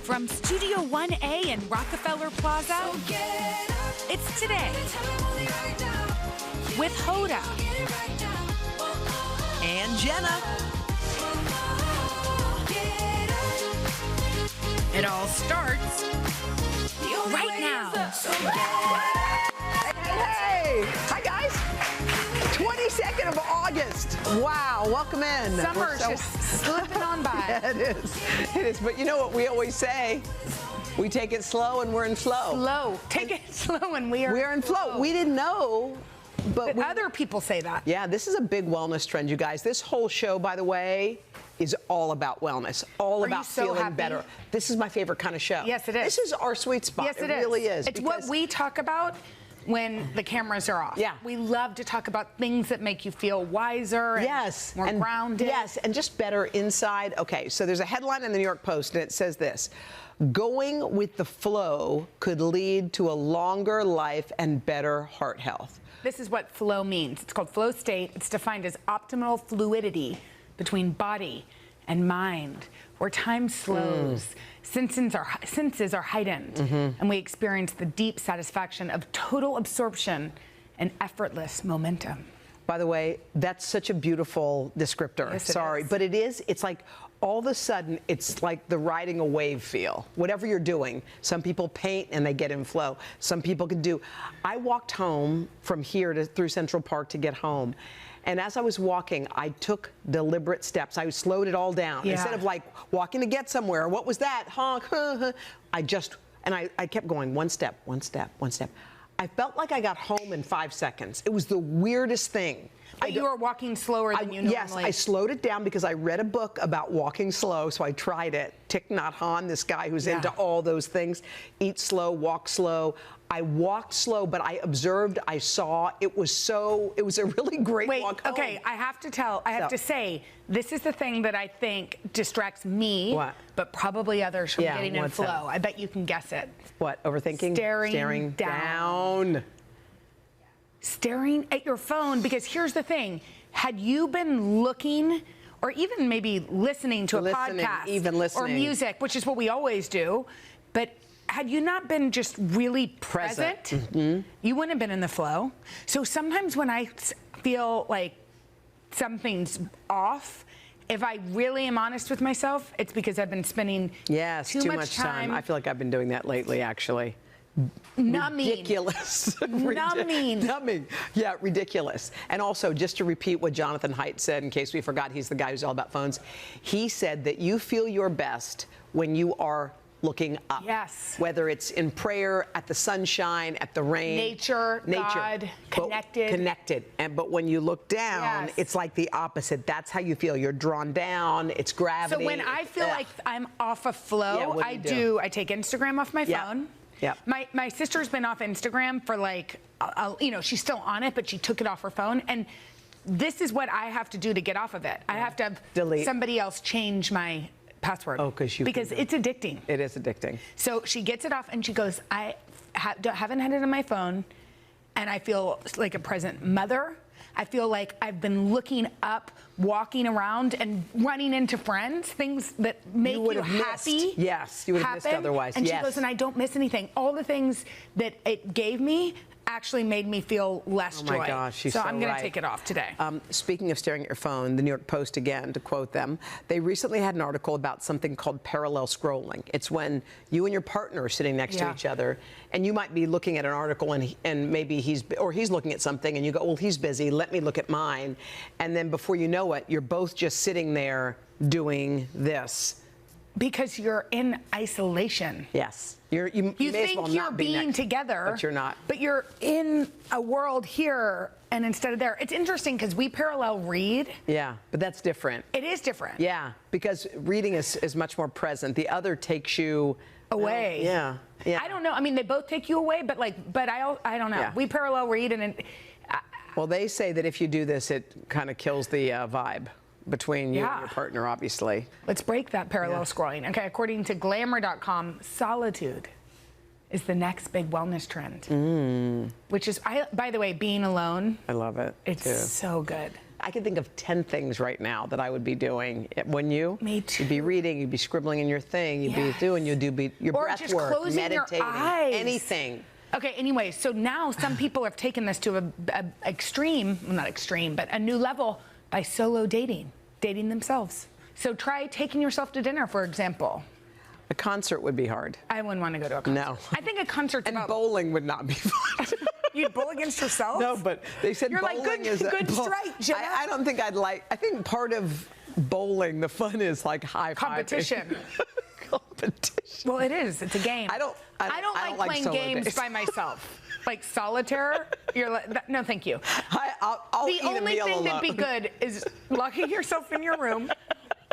From Studio 1A in Rockefeller Plaza, it's Today with Hoda and Jenna. It all starts right now. Hey! Hi, guys. 22nd of August. Wow, welcome in. Summer's just slipping on by. Yeah, it is. It is. But you know what we always say? We take it slow and we're in flow. Slow. Take it slow and we're in flow. We didn't know. But other people say that. Yeah, this is a big wellness trend, you guys. This whole show, by the way, is all about wellness, all about feeling better. This is my favorite kind of show. Yes, it is. This is our sweet spot. Yes, it really is. It's what we talk about when the cameras are off. Yeah. We love to talk about things that make you feel wiser and more grounded. Yes, and just better inside. Okay, so there's a headline in the New York Post, and it says this: going with the flow could lead to a longer life and better heart health. This is what flow means. It's called flow state. It's defined as optimal fluidity between body and mind, where time slows, senses are heightened, and we experience the deep satisfaction of total absorption and effortless momentum. By the way, that's such a beautiful descriptor. Yes, Sorry, but it is. It's like all of a sudden, it's like the riding a wave feel. Whatever you're doing, some people paint and they get in flow. Some people can do. I walked home from here through Central Park to get home. And as I was walking, I took deliberate steps. I slowed it all down. Yeah. Instead of like walking to get somewhere. What was that? Honk. I kept going one step, one step, one step. I felt like I got home in 5 seconds. It was the weirdest thing. But you were walking slower than you normally. Yes, I slowed it down because I read a book about walking slow, so I tried it. Thich Nhat Hanh, this guy who's into all those things. Eat slow, walk slow. I walked slow, but I observed, I saw. It was a really great walk home. Okay, I have to say, this is the thing that I think distracts me, but probably others from getting in flow. I bet you can guess it. What, overthinking? Staring down. Staring at your phone, because here's the thing. Had you been looking or even maybe listening to a podcast or music, which is what we always do, but had you not been just really present, you wouldn't have been in the flow. So sometimes when I feel like something's off, if I really am honest with myself, it's because I've been spending too much time. I feel like I've been doing that lately, actually. Numbing. Ridiculous. Numbing. Yeah, ridiculous. And also, just to repeat what Jonathan Haidt said, in case we forgot, he's the guy who's all about phones. He said that you feel your best when you are looking up. Yes. Whether it's in prayer, at the sunshine, at the rain. Nature. God, connected. But when you look down, it's like the opposite. That's how you feel. You're drawn down. It's gravity. So when I feel like I'm off a flow, I take Instagram off my phone. Yeah. My sister's been off Instagram for like, she's still on it, but she took it off her phone. And this is what I have to do to get off of it. I have to have somebody else change my password. Oh, because it's addicting. It is addicting. So she gets it off and she goes, I haven't had it on my phone, and I feel like a present mother. I feel like I've been looking up, walking around, and running into friends, things that make you happy. Yes, you would have missed otherwise. And she goes, and I don't miss anything. All the things that it gave me actually made me feel less joy. Oh my gosh, she's so I'm going to take it off today. Speaking of staring at your phone, the New York Post, again, to quote them, they recently had an article about something called parallel scrolling. It's when you and your partner are sitting next to each other, and you might be looking at an article, and maybe he's looking at something, and you go, well, he's busy, let me look at mine. And then before you know it, you're both just sitting there doing this. Because you're in isolation. Yes. You think you're being together, but you're not. But you're in a world here and instead of there. It's interesting because we parallel read. Yeah, but that's different. It is different. Yeah, because reading is much more present. The other takes you away. Yeah. I don't know. I mean, they both take you away, but I don't know. Yeah. We parallel read, and well, they say that if you do this, it kind of kills the vibe between you and your partner, obviously. Let's break that parallel scrolling. Okay, according to glamour.com, solitude is the next big wellness trend. Which is, by the way, being alone. I love it. It's so good. I can think of 10 things right now that I would be doing. Wouldn't you? Me too. You'd be reading, you'd be scribbling in your thing, you'd be doing, you'd do your breath work, meditating, anything. Okay, anyway, so now some people have taken this to a extreme, well, not extreme, but a new level by solo dating themselves. So try taking yourself to dinner, for example. A concert would be hard. I wouldn't want to go to a concert. No. I think a concert's and bowling would not be fun. You'd bowl against yourself? No, but they said you're bowling like, is good strike, Jenna. I don't think I'd like, I think part of bowling, the fun is like high-fiving. Competition. Competition. Well, it is. It's a game. I don't like playing games by myself. Like solitaire, you're like, no, thank you. I'll eat a meal alone. The only thing that'd be good is locking yourself in your room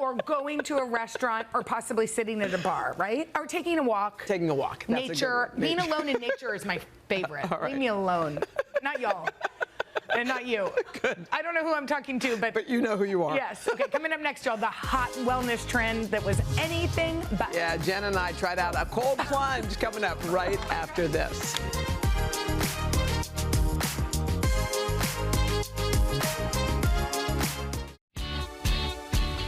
or going to a restaurant or possibly sitting at a bar, right? Or taking a walk. Taking a walk. That's nature. Being alone in nature is my favorite. Right. Leave me alone. Not y'all. And not you. Good. I don't know who I'm talking to, but you know who you are. Yes. Okay, coming up next, y'all, the hot wellness trend that was anything but. Yeah, Jen and I tried out a cold plunge coming up right after this.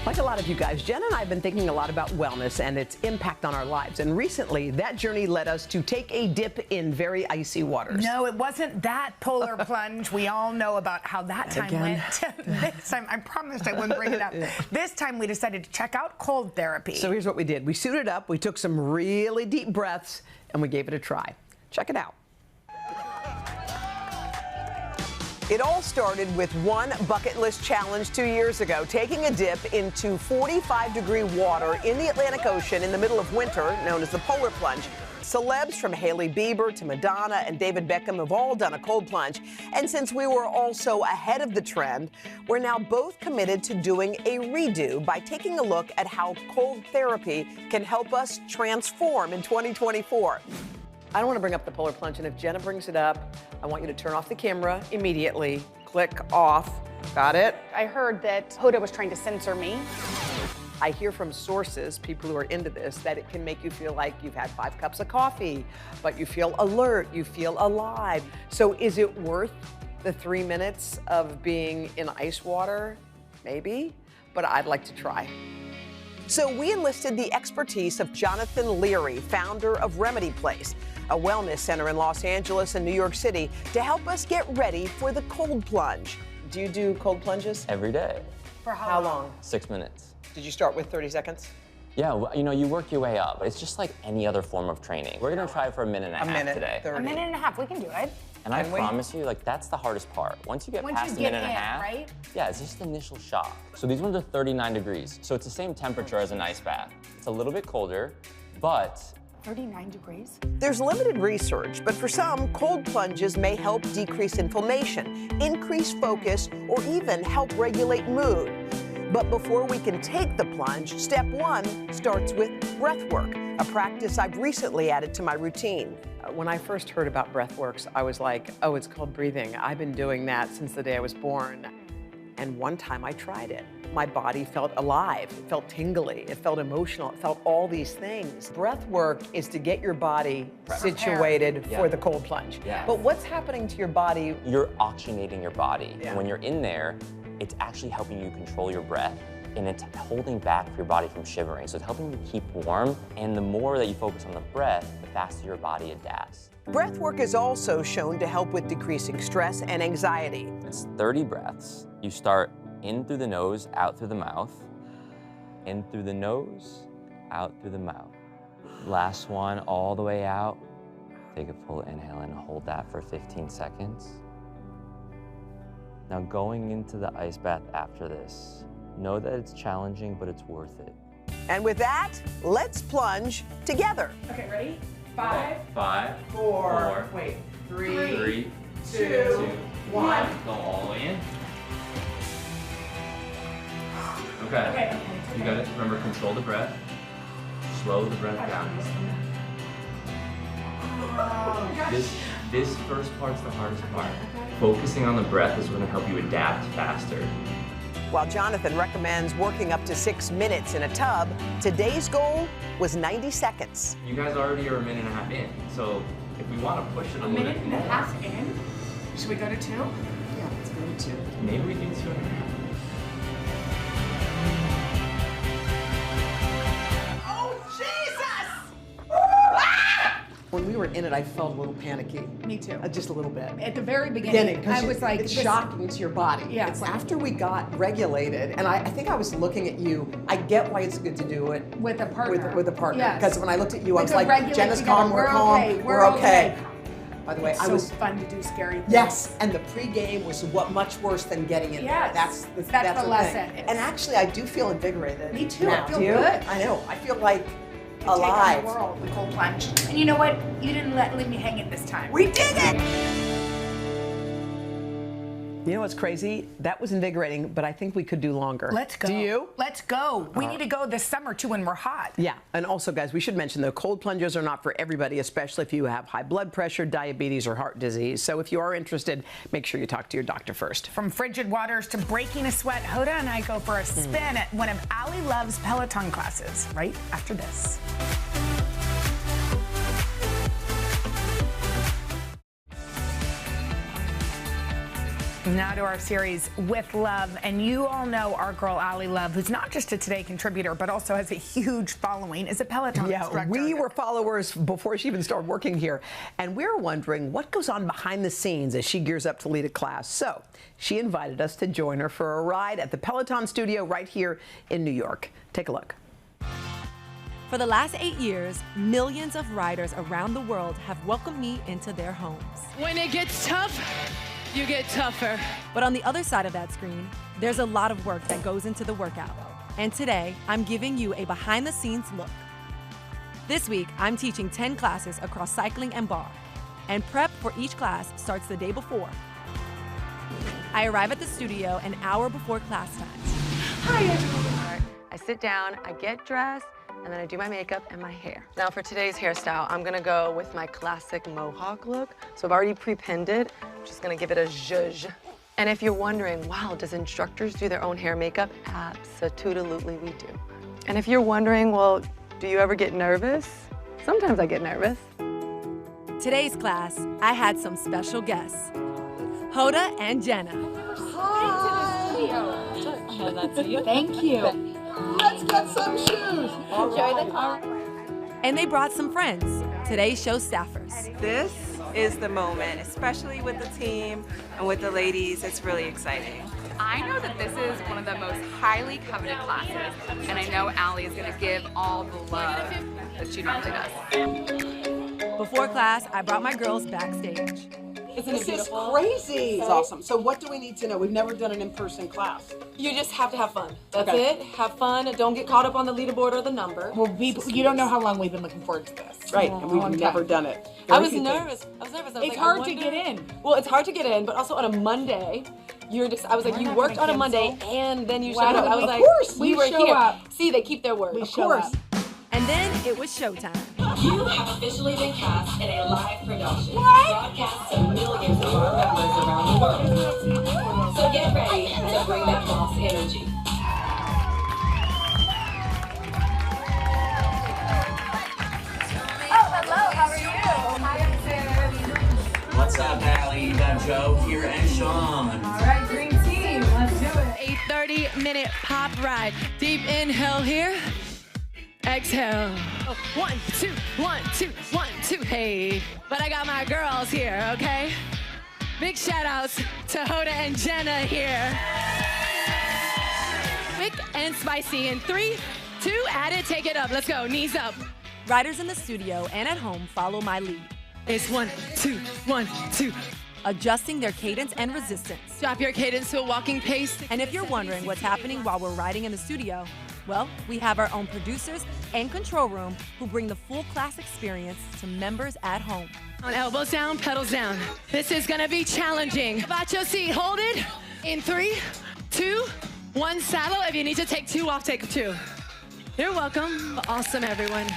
Like a lot of you guys, Jen and I have been thinking a lot about wellness and its impact on our lives. And recently, that journey led us to take a dip in very icy waters. No, it wasn't that polar plunge. We all know about how that time went. This time, I promised I wouldn't bring it up. This time, we decided to check out cold therapy. So here's what we did. We suited up, we took some really deep breaths, and we gave it a try. Check it out. It all started with one bucket list challenge 2 years ago, taking a dip into 45-degree water in the Atlantic Ocean in the middle of winter, known as the polar plunge. Celebs from Hailey Bieber to Madonna and David Beckham have all done a cold plunge. And since we were also ahead of the trend, we're now both committed to doing a redo by taking a look at how cold therapy can help us transform in 2024. I don't want to bring up the polar plunge, and if Jenna brings it up, I want you to turn off the camera immediately. Click off. Got it? I heard that Hoda was trying to censor me. I hear from sources, people who are into this, that it can make you feel like you've had 5 cups of coffee, but you feel alert, you feel alive. So is it worth the 3 minutes of being in ice water? Maybe, but I'd like to try. So we enlisted the expertise of Jonathan Leary, founder of Remedy Place, a wellness center in Los Angeles and New York City, to help us get ready for the cold plunge. Do you do cold plunges? Every day. For how long? 6 minutes. Did you start with 30 seconds? Yeah, well, you know, you work your way up. It's just like any other form of training. We're gonna try for a minute and a half today. 30. A minute and a half, we can do it. And I promise you, like, that's the hardest part. Once you get past a minute and a half, right? Yeah, it's just the initial shock. So these ones are 39 degrees. So it's the same temperature as an ice bath. It's a little bit colder, but 39 degrees? There's limited research, but for some, cold plunges may help decrease inflammation, increase focus, or even help regulate mood. But before we can take the plunge, step 1 starts with breath work, a practice I've recently added to my routine. When I first heard about breathworks, I was like, oh, it's called breathing. I've been doing that since the day I was born. And one time I tried it. My body felt alive, it felt tingly, it felt emotional, it felt all these things. Breath work is to get your body situated for the cold plunge. Yeah. But what's happening to your body? You're oxygenating your body. Yeah. And when you're in there, it's actually helping you control your breath, and it's holding back your body from shivering. So it's helping you keep warm, and the more that you focus on the breath, the faster your body adapts. Breath work is also shown to help with decreasing stress and anxiety. It's 30 breaths. You start in through the nose, out through the mouth. In through the nose, out through the mouth. Last one, all the way out. Take a full inhale and hold that for 15 seconds. Now going into the ice bath after this, know that it's challenging, but it's worth it. And with that, let's plunge together. Okay, ready? 5, 4, 3, 2, 1. Go all the way in. Okay. You got it. Remember, control the breath. Slow the breath down. This first part's the hardest part. Focusing on the breath is going to help you adapt faster. While Jonathan recommends working up to 6 minutes in a tub, today's goal was 90 seconds. You guys already are a minute and a half in, so if we want to push it a little bit more. in? Should we go to 2? Yeah, let's go to 2. Maybe we do 2.5. were in it, I felt a little panicky. Me too. Just a little bit. At the very beginning, I was like, it's shocking to your body. Yeah. It's after we got regulated, and I think I was looking at you. I get why it's good to do it with a partner. With a partner. Yes. Because when I looked at you, I was Like like, Jenna's calm, we're calm, we're okay. By the way, it's I was so fun to do scary things. Yes, and the pregame was much worse than getting in there. That's the lesson. Thing. And actually, I do feel invigorated. Me too. Now. I feel good. I know. I feel like alive. Take on the world, the cold plunge. And you know what? You didn't leave me hanging this time. We did it! You know what's crazy? That was invigorating, but I think we could do longer. Let's go. Do you? Let's go. We need to go this summer too when we're hot. Yeah, and also, guys, we should mention the cold plunges are not for everybody, especially if you have high blood pressure, diabetes, or heart disease. So if you are interested, make sure you talk to your doctor first. From frigid waters to breaking a sweat, Hoda and I go for a spin at one of Ali Love's Peloton classes right after this. Now to our series With Love, and you all know our girl Ali Love, who's not just a Today contributor, but also has a huge following, is a Peloton instructor. We were followers before she even started working here, and we were wondering what goes on behind the scenes as she gears up to lead a class. So she invited us to join her for a ride at the Peloton studio right here in New York. Take a look. For the last 8 years, millions of riders around the world have welcomed me into their homes. When it gets tough, you get tougher. But on the other side of that screen, there's a lot of work that goes into the workout. And today, I'm giving you a behind-the-scenes look. This week, I'm teaching 10 classes across cycling and bar. And prep for each class starts the day before. I arrive at the studio an hour before class time. Hi, everyone. I sit down, I get dressed, and then I do my makeup and my hair. Now for today's hairstyle, I'm gonna go with my classic mohawk look. So I've already pre-pinned it. I'm just gonna give it a zhuzh. And if you're wondering, wow, does instructors do their own hair makeup? Absolutely we do. And if you're wondering, well, do you ever get nervous? Sometimes I get nervous. Today's class, I had some special guests. Hoda and Jenna. Thank you. Let's get some shoes. And they brought some friends, today's show staffers. This is the moment, especially with the team and with the ladies. It's really exciting. I know that this is one of the most highly coveted classes, and I know Ali is going to give all the love that she normally does. Before class, I brought my girls backstage. This is crazy. It's awesome. So what do we need to know? We've never done an in-person class. You just have to have fun. That's it. Have fun. Don't get caught up on the leaderboard or the number. Well, you don't know how long we've been looking forward to this. Right, and we've never done it. I was nervous. I was It's like, hard to get in. Well, it's hard to get in, but also on a Monday, I was like, you worked on a Monday and then you showed up. I was like, course, we were show here. up. See, they keep their word. Of course. And then it was showtime. You have officially been cast in a live production. Broadcast to millions of our members around the world. So get ready to bring that boss energy. Oh, hello, how are you? Hi, I'm Sarah. What's up, Allie? You got Joe here and Sean. All right, green team, let's do it. A 30-minute pop ride. Deep inhale here. Exhale. 1, 2, 1, 2, 1, 2. Hey, but I got my girls here, okay? Big shout outs to Hoda and Jenna here. Quick and spicy in 3, 2, add it, take it up. Let's go, knees up. Riders in the studio and at home follow my lead. It's 1, 2, 1, 2. Adjusting their cadence and resistance. Drop your cadence to a walking pace. And if you're wondering what's happening while we're riding in the studio, well, we have our own producers and control room who bring the full class experience to members at home. On elbows down, pedals down. This is gonna be challenging. About your seat, hold it. In 3, 2, 1, saddle. If you need to take 2 off, take 2. You're welcome. Awesome, everyone.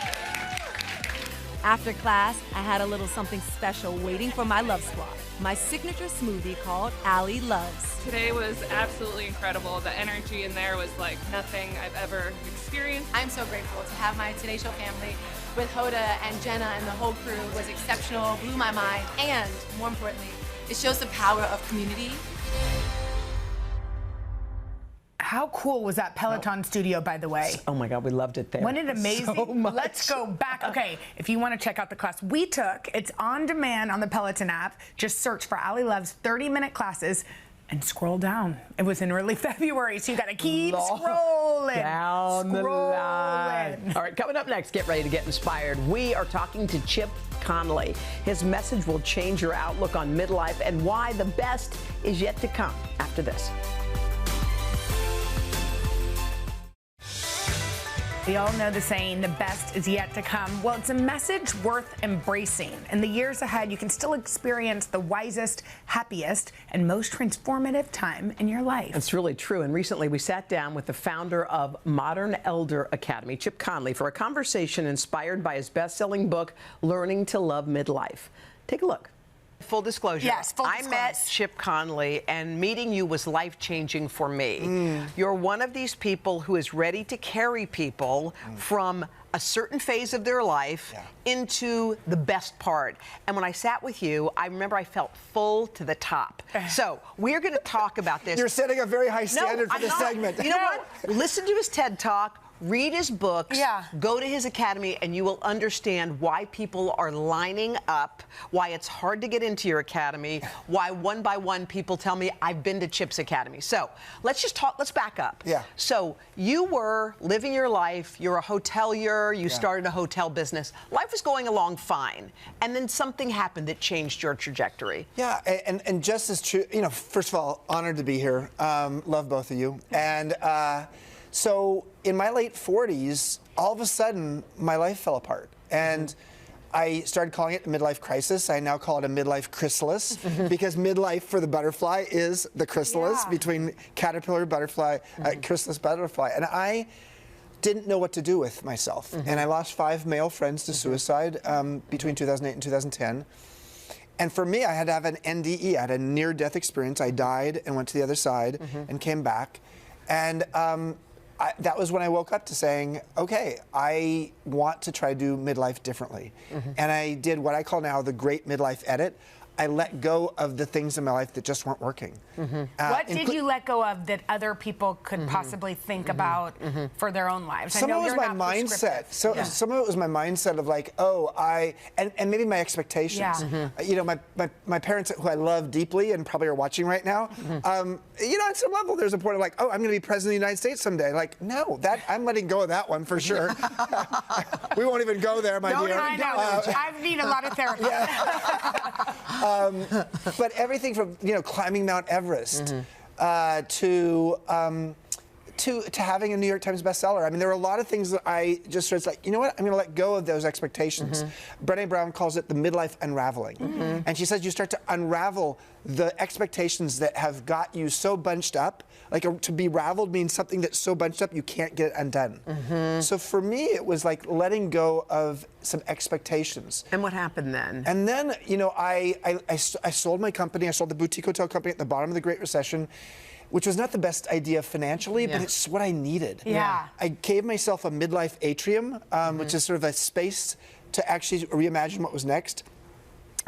After class, I had a little something special waiting for my love squad. My signature smoothie called Ali Loves. Today was absolutely incredible. The energy in there was like nothing I've ever experienced. I'm so grateful to have my Today Show family with Hoda and Jenna, and the whole crew was exceptional, blew my mind, and more importantly, it shows the power of community. How cool was that Peloton studio, by the way? Oh my God, we loved it there. Wasn't it amazing? So much. Let's go back. Okay, if you want to check out the class we took, it's on demand on the Peloton app. Just search for Allie Love's 30-minute classes and scroll down. It was in early February, so you got to keep scrolling. Down the line. All right, coming up next, get ready to get inspired. We are talking to Chip Conley. His message will change your outlook on midlife and why the best is yet to come after this. We all know the saying, the best is yet to come. Well, it's a message worth embracing. In the years ahead, you can still experience the wisest, happiest, and most transformative time in your life. That's really true. And recently we sat down with the founder of Modern Elder Academy, Chip Conley, for a conversation inspired by his best-selling book, Learning to Love Midlife. Take a look. Full disclosure. Yes, full I disclosure. met Chip Conley, and meeting you was life-changing for me. You're one of these people who is ready to carry people from a certain phase of their life into the best part. And when I sat with you, I remember I felt full to the top. So we're going to talk about this. You're setting a very high standard for this segment. You know what? Listen to his TED Talk. Read his books, go to his academy, and you will understand why people are lining up, why it's hard to get into your academy, why one by one people tell me, I've been to Chip's academy. So let's just talk, let's back up. So you were living your life, you're a hotelier, you started a hotel business. Life was going along fine. And then something happened that changed your trajectory. Yeah, and just as true, you know, first of all, honored to be here. Love both of you. And so in my late 40s, all of a sudden, my life fell apart. And I started calling it the midlife crisis. I now call it a midlife chrysalis because midlife for the butterfly is the chrysalis between caterpillar, butterfly, chrysalis, butterfly. And I didn't know what to do with myself. And I lost 5 male friends to suicide between 2008 and 2010. And for me, I had to have an NDE. I had a near-death experience. I died and went to the other side and came back. And that was when I woke up to saying, okay, I want to try to do midlife differently. And I did what I call now the great midlife edit. I let go of the things in my life that just weren't working. What did you let go of that other people could possibly think about for their own lives? Some of it was my mindset. Some of it was my mindset of like, oh, and maybe my expectations. You know, my parents, who I love deeply and probably are watching right now, you know, at some level there's a point of like, oh, I'm going to be president of the United States someday. Like, no, I'm letting go of that one for sure. We won't even go there, my dear. I know. I need a lot of therapy. But everything from, you know, climbing Mount Everest to having a New York Times bestseller. I mean, there were a lot of things that I just sort of like, you know what, I'm going to let go of those expectations. Brené Brown calls it the midlife unraveling. And she says you start to unravel the expectations that have got you so bunched up. Like to be raveled means something that's so bunched up you can't get it undone. So for me, it was like letting go of some expectations. And what happened then? And then, you know, I sold my company. I sold the boutique hotel company at the bottom of the Great Recession, which was not the best idea financially, but it's what I needed. I gave myself a midlife atrium, which is sort of a space to actually reimagine what was next.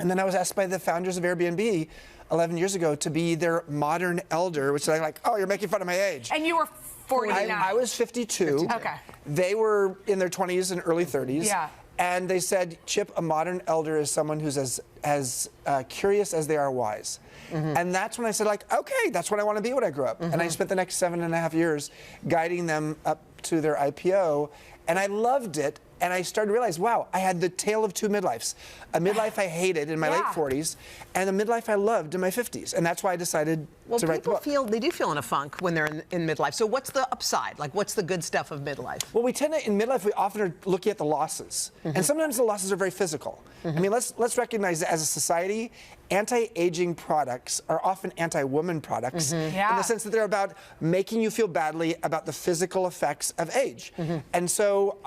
And then I was asked by the founders of Airbnb 11 years ago to be their modern elder, which is like, oh, you're making fun of my age. And you were 49. I was 52. Okay. They were in their 20s and early 30s. And they said, Chip, a modern elder is someone who's as curious as they are wise. And that's when I said, like, okay, that's what I want to be when I grow up. And I spent the next 7.5 years guiding them up to their IPO. And I loved it. And I started to realize, wow, I had the tale of 2 midlives. A midlife I hated in my late 40s, and a midlife I loved in my 50s. And that's why I decided to write the book. They do feel in a funk when they're in midlife. So what's the upside? Like, what's the good stuff of midlife? Well, we tend to, in midlife, we often are looking at the losses. And sometimes the losses are very physical. I mean, let's recognize that as a society, anti-aging products are often anti-woman products in the sense that they're about making you feel badly about the physical effects of age. And so,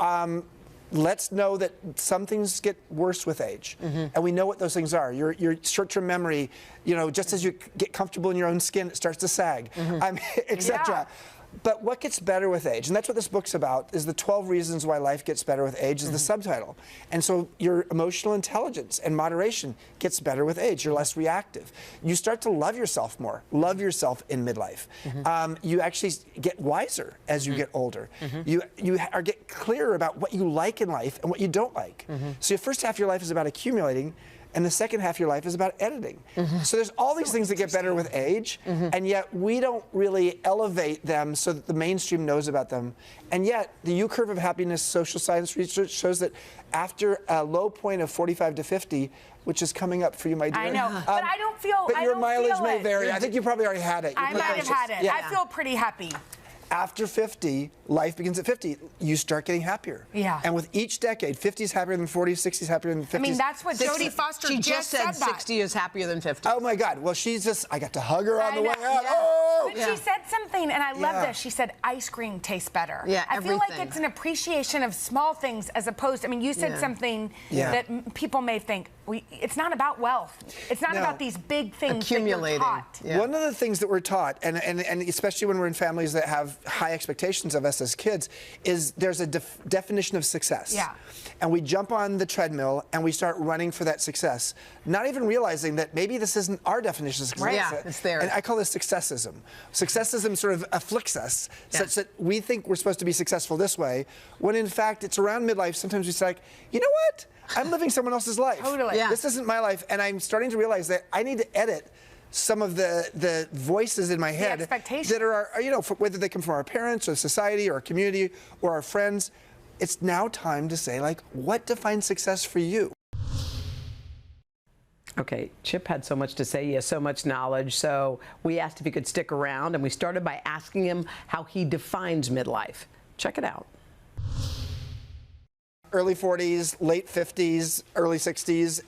let's know that some things get worse with age, and we know what those things are. Your short-term memory, you know, just as you get comfortable in your own skin, it starts to sag, etc. But what gets better with age? And that's what this book's about, is the 12 reasons why life gets better with age is the subtitle. And so your emotional intelligence and moderation gets better with age. You're less reactive. You start to love yourself more. Love yourself in midlife. You actually get wiser as you get older. You get clearer about what you like in life and what you don't like. So your first half of your life is about accumulating, and the second half of your life is about editing. So there's all these things that get better with age, and yet we don't really elevate them so that the mainstream knows about them. And yet, the U-curve of happiness social science research shows that after a low point of 45 to 50, which is coming up for you, my dear. I know, but I don't feel. But your mileage may it. vary. I think you probably already had it. I might have had it. Yeah. I feel pretty happy. After 50, life begins at 50. You start getting happier. Yeah. And with each decade, 50 is happier than 40, 60 is happier than 50. I mean, that's what Jodie Foster She just said that. 60 is happier than 50. Oh my God. Well, she's just, I got to hug her on the way out. Yeah. Oh! But she said something, and I love this. She said, ice cream tastes better. Yeah, I feel like it's an appreciation of small things as opposed, I mean, you said something that people may think, it's not about wealth. It's not about these big things accumulating. That you're taught. One of the things that we're taught, and especially when we're in families that have high expectations of us as kids, is there's a definition of success. Yeah. And we jump on the treadmill and we start running for that success, not even realizing that maybe this isn't our definition of success. Right. Yeah, it's there. And I call this successism. Successism sort of afflicts us such that we think we're supposed to be successful this way, when in fact it's around midlife. Sometimes we say, like, you know what? I'm living someone else's life. Totally. Yeah. This isn't my life, and I'm starting to realize that I need to edit some of the voices in my head that are, you know, whether they come from our parents or society or our community or our friends. It's now time to say, like, what defines success for you? Okay, Chip had so much to say. He has so much knowledge. So we asked if he could stick around, and we started by asking him how he defines midlife. Check it out. Early 40s, late 50s, early 60s.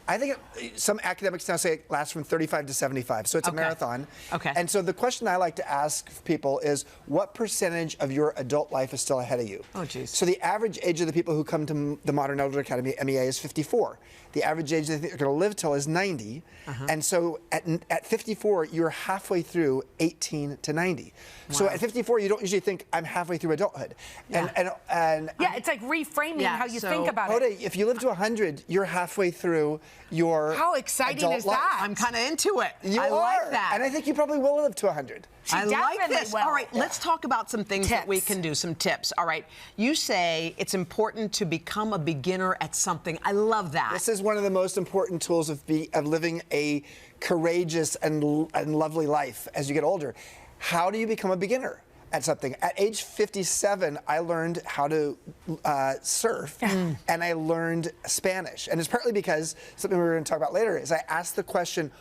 I think some academics now say it lasts from 35 to 75, so it's a marathon. Okay. And so the question I like to ask people is, what percentage of your adult life is still ahead of you? Oh, geez. So the average age of the people who come to the Modern Elder Academy, MEA, is 54. The average age they think they're going to live till is 90. And so at 54, you're halfway through 18 to 90. Wow. So at 54, you don't usually think, I'm halfway through adulthood. Yeah, it's like reframing how you think about Hoda, it. if you live to 100, you're halfway through your How exciting is life. that? I'm kind of into it. I like that. And I think you probably will live to 100. I like this. Will. All right, let's talk about some things that we can do, some tips. All right, you say it's important to become a beginner at something. I love that. This is one of the most important tools of living a courageous and lovely life as you get older. How do you become a beginner at something? At age 57, I learned how to surf, and I learned Spanish. And it's partly because something we're going to talk about later is I asked the question,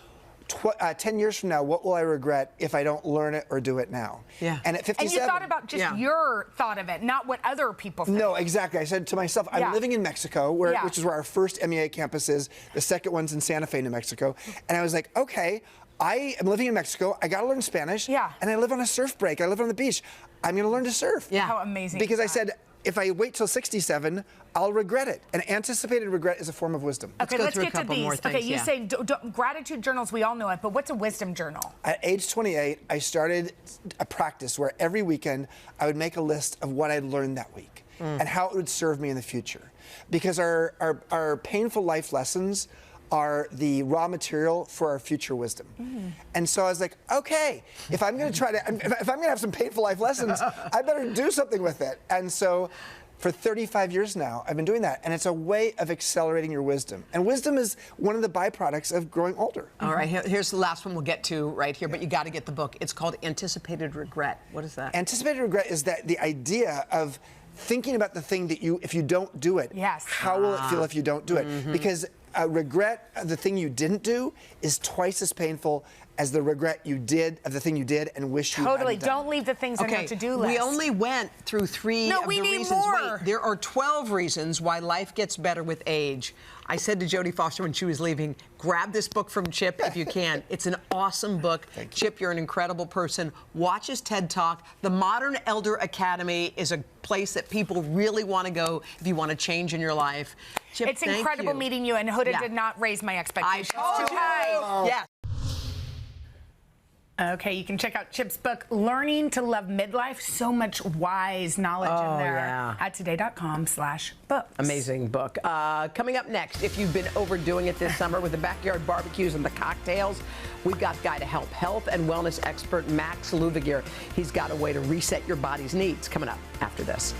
10 years from now, what will I regret if I don't learn it or do it now? Yeah. And at 57... And you thought about just your thought of it, not what other people think. No, exactly. I said to myself, I'm living in Mexico, which is where our first MEA campus is. The second one's in Santa Fe, New Mexico. And I was like, okay, I am living in Mexico. I got to learn Spanish. Yeah. And I live on a surf break. I live on the beach. I'm going to learn to surf. Yeah. How amazing. Because I said, if I wait till 67, I'll regret it. And anticipated regret is a form of wisdom. Okay, let's get to these. Okay, you say gratitude journals, we all know it, but what's a wisdom journal? At age 28, I started a practice where every weekend I would make a list of what I'd learned that week and how it would serve me in the future. Because our painful life lessons are the raw material for our future wisdom. And so I was like, okay, if I'm going to have some painful life lessons, I better do something with it. And so for 35 years now, I've been doing that. And it's a way of accelerating your wisdom. And wisdom is one of the byproducts of growing older. All right, here's the last one we'll get to right here, but you got to get the book. It's called Anticipated Regret. What is that? Anticipated regret is that the idea of thinking about the thing that if you don't do it, how will it feel if you don't do it? Because regret of the thing you didn't do is twice as painful as the regret you did of the thing you did and wish you hadn't done. Don't leave the things on your to-do list. We only went through 3 of the reasons. More. Wait, there are 12 reasons why life gets better with age. I said to Jodie Foster when she was leaving, grab this book from Chip if you can. It's an awesome book. Chip, you're an incredible person. Watch his TED Talk. The Modern Elder Academy is a place that people really want to go if you want to change in your life. Chip, it's incredible meeting you, and Hoda did not raise my expectations too high. Yes. Okay, you can check out Chip's book, Learning to Love Midlife. So much wise knowledge in there at today.com/book. Amazing book. Coming up next, if you've been overdoing it this summer with the backyard barbecues and the cocktails, we've got a guy to help. Health and wellness expert Max Louviger. He's got a way to reset your body's needs. Coming up after this.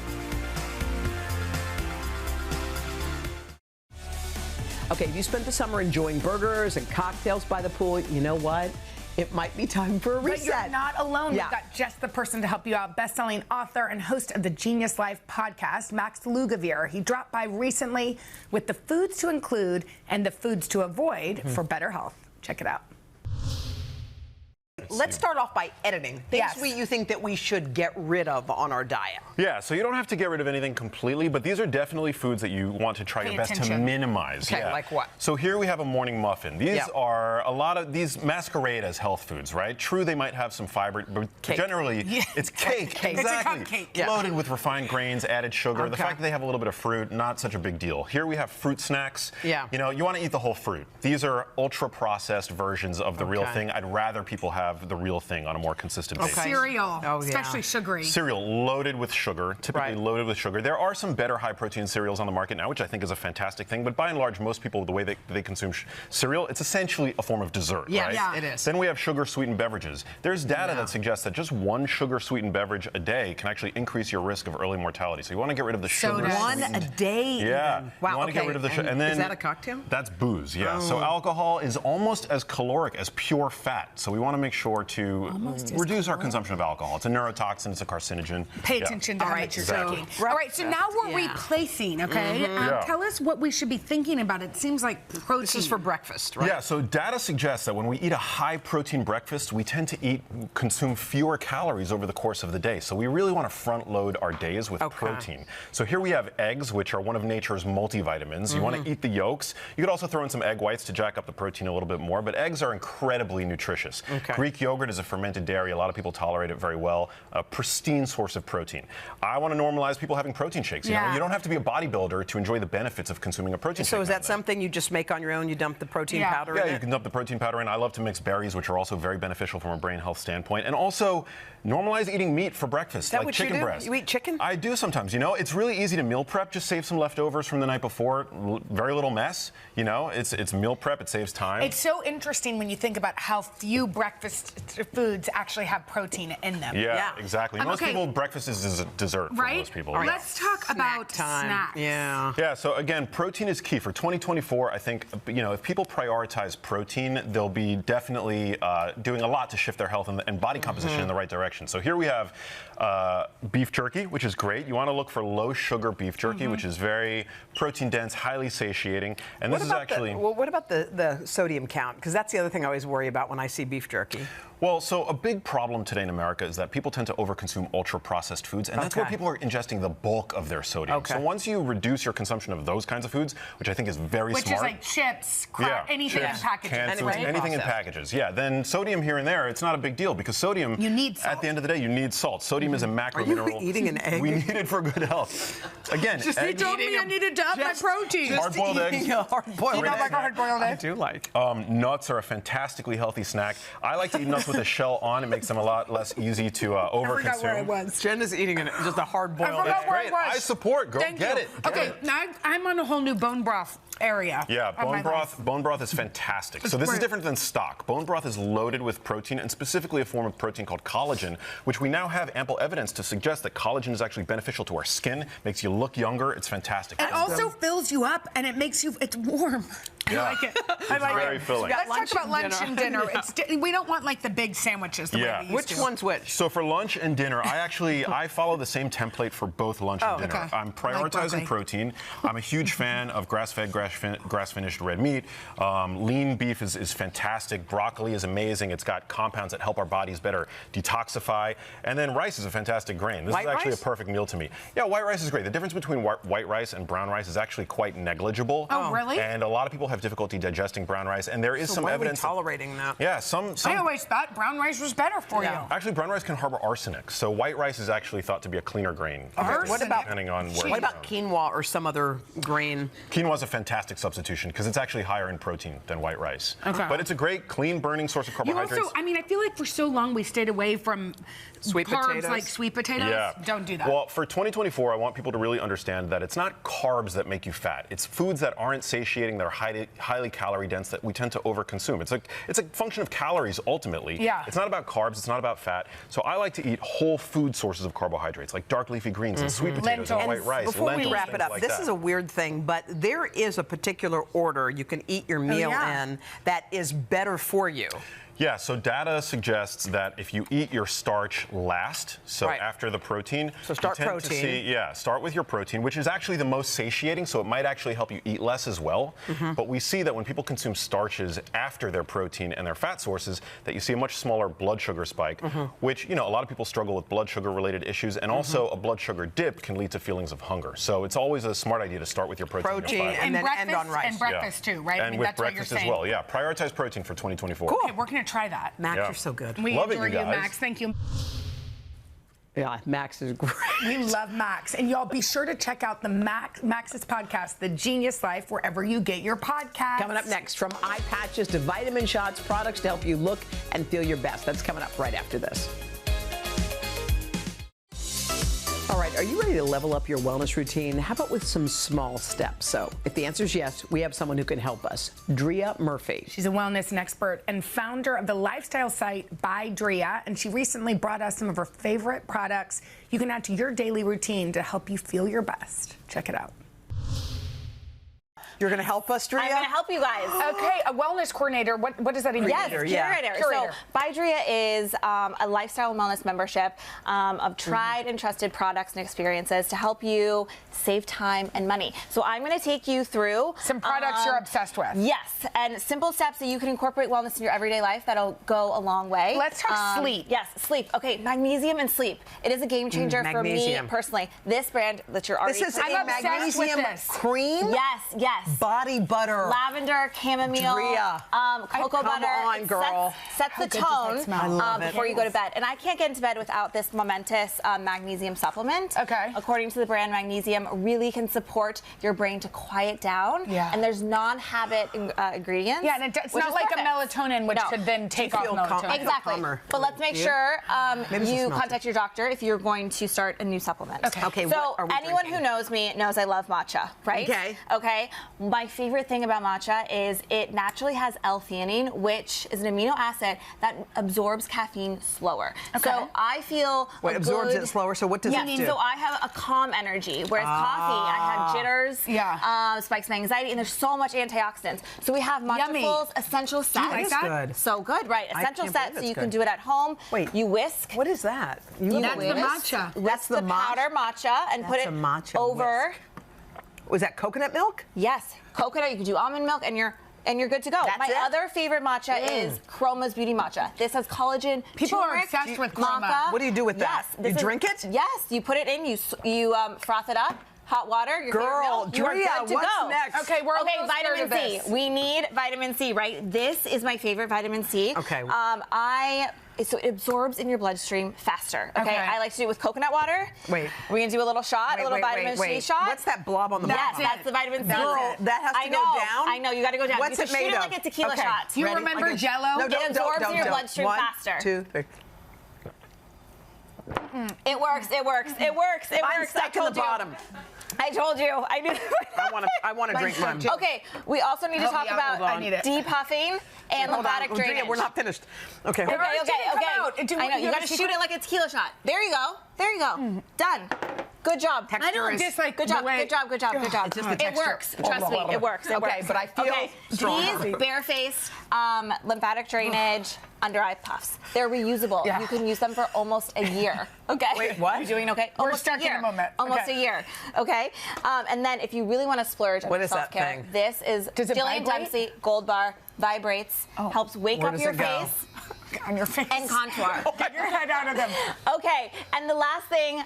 Okay, if you spent the summer enjoying burgers and cocktails by the pool, you know what? It might be time for a reset. But you're not alone. Yeah. We've got just the person to help you out. Best-selling author and host of the Genius Life podcast, Max Louviger. He dropped by recently with the foods to include and the foods to avoid for better health. Check it out. Let's start off by editing. Things you think that we should get rid of on our diet. Yeah, so you don't have to get rid of anything completely, but these are definitely foods that you want to try your best to minimize. Okay, like what? So here we have a morning muffin. These are these masquerade as health foods, right? True, they might have some fiber, but generally it's cake. Exactly. It's a cupcake. Loaded with refined grains, added sugar. The fact that they have a little bit of fruit, not such a big deal. Here we have fruit snacks. Yeah. You know, you want to eat the whole fruit. These are ultra-processed versions of the real thing. I'd rather people have the real thing on a more consistent basis. Cereal, especially sugary. Cereal loaded with sugar, typically loaded with sugar. There are some better high-protein cereals on the market now, which I think is a fantastic thing, but by and large, most people, the way they consume cereal, it's essentially a form of dessert, right? Yeah, it is. Then we have sugar-sweetened beverages. There's data that suggests that just one sugar-sweetened beverage a day can actually increase your risk of early mortality. So you want to get rid of the sugar. One a day? Yeah. Even. Wow, you want to get rid of the sugar. And then, is that a cocktail? That's booze, yeah. So alcohol is almost as caloric as pure fat. So we want to make sure to reduce our consumption of alcohol. It's a neurotoxin, it's a carcinogen. Pay attention to how much you're drinking. All right, so now we're replacing, okay? Tell us what we should be thinking about. It seems like protein. This is for breakfast, right? Yeah, so data suggests that when we eat a high-protein breakfast, we tend to consume fewer calories over the course of the day. So we really want to front-load our days with protein. So here we have eggs, which are one of nature's multivitamins. You want to eat the yolks. You could also throw in some egg whites to jack up the protein a little bit more, but eggs are incredibly nutritious. Greek yogurt is a fermented dairy. A lot of people tolerate it very well. A pristine source of protein. I want to normalize people having protein shakes. You know, you don't have to be a bodybuilder to enjoy the benefits of consuming a protein shake. So is that something you just make on your own? You dump the protein powder in? Yeah, you can dump the protein powder in. I love to mix berries, which are also very beneficial from a brain health standpoint. And also, normalize eating meat for breakfast, like chicken breast. You eat chicken? I do sometimes. You know, it's really easy to meal prep. Just save some leftovers from the night before. Very little mess. You know, it's meal prep. It saves time. It's so interesting when you think about how few breakfast foods actually have protein in them. Yeah, exactly. Most people, breakfast is a dessert for most people. Right. Let's talk about snacks. Yeah, so again, protein is key. For 2024, I think, you know, if people prioritize protein, they'll be definitely doing a lot to shift their health and body composition in the right direction. So here we have beef jerky, which is great. You want to look for low-sugar beef jerky, which is very protein-dense, highly satiating. And this is actually... what about the sodium count? Because that's the other thing I always worry about when I see beef jerky. Well, so a big problem today in America is that people tend to overconsume ultra-processed foods, and that's where people are ingesting the bulk of their sodium. So once you reduce your consumption of those kinds of foods, which I think is very smart. Which is like chips, anything in packages. Canned foods, anything in packages. Yeah, then sodium here and there, it's not a big deal because sodium, you need salt. At the end of the day, you need salt. Sodium is a macro mineral. Are you eating an egg? We need it for good health. Again, you told me I needed to up my protein. Hard-boiled eggs. Hard-boiled egg. Hard-boiled egg? I do like. Nuts are a fantastically healthy snack. I like to eat nuts with a shell on. It makes them a lot less easy to overconsume. I forgot where I was. Jenna's eating just a hard-boiled egg. That's great. I support. Go get it. Okay, now I'm on a whole new bone broth area. Yeah, bone broth is fantastic. So this is different than stock. Bone broth is loaded with protein, and specifically a form of protein called collagen, which we now have ample evidence to suggest that collagen is actually beneficial to our skin, makes you look younger. It's fantastic. It also fills you up, and it makes you, it's warm. Yeah. I like it. I like very filling. Let's talk about lunch and dinner. We don't want like the big sandwiches the way we used to. Which one's which? So for lunch and dinner, I follow the same template for both lunch and dinner. Okay. I'm prioritizing protein. I'm a huge fan of grass-fed, grass-finished red meat. Lean beef is fantastic. Broccoli is amazing. It's got compounds that help our bodies better detoxify. And then rice is a fantastic grain. This is actually a perfect meal to me. Yeah, white rice is great. The difference between white rice and brown rice is actually quite negligible. Oh, really? And a lot of people have have difficulty digesting brown rice, and there is some evidence. Tolerating that. Yeah, I always thought brown rice was better for you. Actually, brown rice can harbor arsenic, so white rice is actually thought to be a cleaner grain. What about depending on where what about quinoa or some other grain? Quinoa is a fantastic substitution because it's actually higher in protein than white rice. Okay. But it's a great, clean burning source of carbohydrates. You also, I mean, I feel like for so long we stayed away from sweet carbs potatoes. like sweet potatoes. Yeah. Don't do that. Well, for 2024, I want people to really understand that it's not carbs that make you fat. It's foods that aren't satiating, that are highly calorie dense, that we tend to overconsume. It's a function of calories ultimately. Yeah. It's not about carbs. It's not about fat. So I like to eat whole food sources of carbohydrates, like dark leafy greens and sweet potatoes and white rice. Before we wrap it up, like this is a weird thing, but there is a particular order you can eat your meal in that is better for you. Yeah, so data suggests that if you eat your starch last, so after the protein, so start you tend to see, start with your protein, which is actually the most satiating, so it might actually help you eat less as well. But we see that when people consume starches after their protein and their fat sources, that you see a much smaller blood sugar spike, which, you know, a lot of people struggle with blood sugar related issues, and also a blood sugar dip can lead to feelings of hunger. So it's always a smart idea to start with your protein and then end on rice. And breakfast too, right? And I mean, with that's what you're breakfast as saying. well, yeah. Prioritize protein for 2024. Cool. Okay, we're going to try that. Max, you're so good. We Love adore it, you guys. Max. Thank you. Yeah, Max is great. We love Max. And y'all be sure to check out the Max's podcast, The Genius Life, wherever you get your podcasts. Coming up next, from eye patches to vitamin shots, products to help you look and feel your best. That's coming up right after this. All right, are you ready to level up your wellness routine? How about with some small steps? So if the answer is yes, we have someone who can help us. Drea Murphy. She's a wellness expert and founder of the lifestyle site By Drea, and she recently brought us some of her favorite products you can add to your daily routine to help you feel your best. Check it out. You're going to help us, Drea? I'm going to help you guys. Okay, a wellness coordinator. What does that even mean? Yes, curator. So, By Drea is a lifestyle and wellness membership of tried and trusted products and experiences to help you save time and money. So, I'm going to take you through some products you're obsessed with. Yes, and simple steps that you can incorporate wellness in your everyday life that'll go a long way. Let's talk sleep. Yes, sleep. Okay, magnesium and sleep. It is a game changer for me personally. This brand that you're already. This is a magnesium cream. Yes, yes. Body butter. Lavender, chamomile, cocoa butter. Come on, girl. Sets the tone before you go to bed. And I can't get into bed without this momentous magnesium supplement. Okay. According to the brand, magnesium really can support your brain to quiet down. Yeah. And there's non-habit ingredients. Yeah, and it's not like a melatonin, which could then take off melatonin. Exactly. But let's make sure you contact your doctor if you're going to start a new supplement. Okay. So anyone who knows me knows I love matcha, right? Okay. Okay. My favorite thing about matcha is it naturally has L-theanine, which is an amino acid that absorbs caffeine slower. Okay. So I feel absorbs it slower. So what does it do? So I have a calm energy, whereas coffee, I have jitters, spikes my anxiety, and there's so much antioxidants. So we have Matcha Full's essential set. That is good. So good, right? Essential set, so you can do it at home. Wait, you whisk. What is that? That's the matcha. That's the powder matcha, and put it over. Whisk. Was that coconut milk? Yes, coconut. You can do almond milk, and you're good to go. My other favorite matcha is Chroma's Beauty Matcha. This has collagen. People are obsessed with Chroma. Maca. What do you do with that? Yes, you drink it? Yes, you put it in. You froth it up. Hot water, your favorite milk. You are good to what's go. next? Okay, we're vitamin C. We need vitamin C, right? This is my favorite vitamin C. Okay. So it absorbs in your bloodstream faster. Okay. I like to do it with coconut water. Wait. We're gonna do a little shot, a little vitamin C shot. What's that blob on the bottom? Yes, that's the vitamin C. Girl, that has to go down? I know, you gotta go down. What's you it can made shoot of? it like a tequila shot. Do you remember Jell-O? No, it absorbs in your bloodstream faster. 1, 2, 3. It works. It works. It works. It Mine's works. stuck in the bottom. I told you. I knew. I want to drink mine. Okay, we also need to talk about depuffing and lymphatic drainage. We're not finished. Okay. Okay. I know. You got to shoot it like a tequila shot. There you go. There you go. Done. Good job. I don't dislike Good job. the way- Good job. Good job. Good job. It's just the It texture. works. Trust me. It works. It works. but I feel strong. These barefaced lymphatic drainage under eye puffs. They're reusable. Yeah. You can use them for almost a year. Okay. Wait, what? You're doing okay? We're Almost stuck in a moment. Almost Okay. a year. Okay. And then if you really want to splurge on What is that self-care, thing? this is Does it Jillian vibrate? Dempsey Gold Bar. Vibrates. Helps wake Where up does your it go? face. On your face. And contour. Get your head out of them. Okay, and the last thing,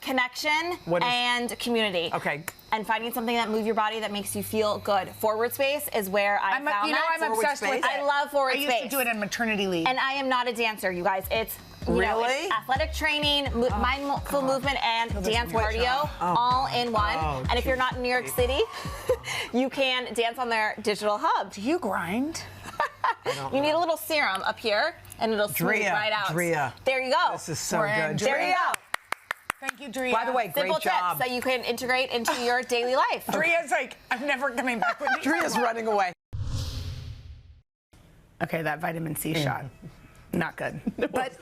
connection What is- and community. Okay. and finding something that moves your body that makes you feel good. Forward space is where I found that. I'm obsessed with it. I love forward space. I used to do it in maternity leave. And I am not a dancer, you guys. It's it's athletic training, mindful movement, and dance cardio all in one. And if you're not in New York City, you can dance on their digital hub. Do you grind? You need a little serum up here, and it'll smooth right out. There you go. This is so good. There you go. Thank you, Drea. By the way, great Simple job. tips that you can integrate into your daily life. Drea's like, I'm never coming back with these. Drea's running away. Okay, that vitamin C shot. Not good. But makes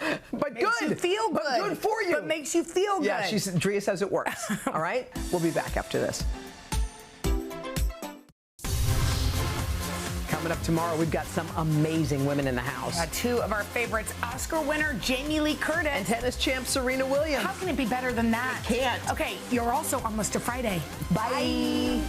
good. You feel good. But good for you. But makes you feel good. Yeah, Drea says it works. All right? We'll be back after this. Coming up tomorrow, we've got some amazing women in the house. Two of our favorites, Oscar winner Jamie Lee Curtis. And tennis champ Serena Williams. How can it be better than that? It can't. Okay, you're also almost to Friday. Bye.